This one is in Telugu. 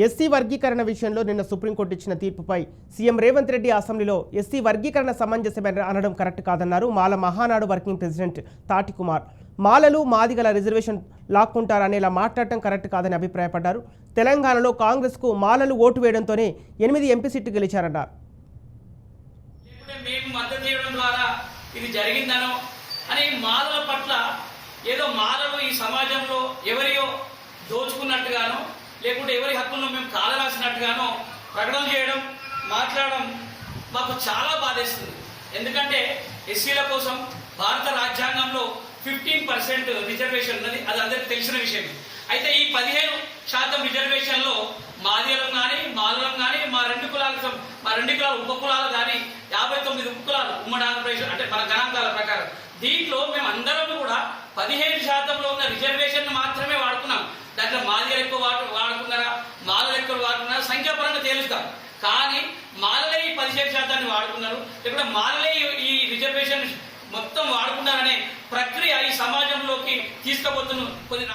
ఎస్సీ వర్గీకరణ విషయంలో నిన్న సుప్రీంకోర్టు ఇచ్చిన తీర్పుపై సీఎం రేవంత్ రెడ్డి అసెంబ్లీలో ఎస్సీ వర్గీకరణ సమంజసమని అనడం కరెక్ట్ కాదన్నారు మాల మహానాడు వర్కింగ్ ప్రెసిడెంట్ తాటి కుమార్. మాలలు మాదిగల రిజర్వేషన్ లాక్కుంటారనేలా మాట్లాడటం కరెక్ట్ కాదని అభిప్రాయపడ్డారు. తెలంగాణలో కాంగ్రెస్కు మాలలు ఓటు వేయడంతోనే 8 ఎంపీ సీట్లు గెలిచారన్నారు. ఇది జరిగిందనో అని మాలల పట్ల ఏదో మాలలు ఈ సమాజంలో ఎవరియో దోచుకున్నట్టుగానో లేకుంటే ఎవరి హక్కులను మేము కాలరాసినట్టుగానో ప్రకటన చేయడం మాట్లాడడం మాకు చాలా బాధేస్తుంది. ఎందుకంటే ఎస్సీల కోసం భారత రాజ్యాంగంలో 15% రిజర్వేషన్ ఉన్నది, అది అందరికి తెలిసిన విషయం. అయితే ఈ 15% రిజర్వేషన్లో మాదిగలం కానీ మాలలం కానీ మా రెండు కులాల ఉప కులాలు కానీ 59 ఉప కులాలు ఉమ్మడి ఆంధ్రప్రదేశ్ అంటే మన గణాంకాల ప్రకారం దీంట్లో మేము అందరం కూడా 15% ఉన్న రిజర్వేషన్ మాత్రమే వాడుకున్నాం. దాంట్లో మాదిగలు ఎక్కువ వాడుకున్నారా మాలలు ఎక్కువ వాడుకున్నారా సంఖ్యాపరంగా తేలుస్తాం. కానీ మాలలే ఈ 15% వాడుకున్నారు, లేకపోతే మాలలే ఈ రిజర్వేషన్ మొత్తం వాడుకున్నారనే ప్రక్రియ ఈ సమాజంలోకి తీసుకుపోతున్న కొన్ని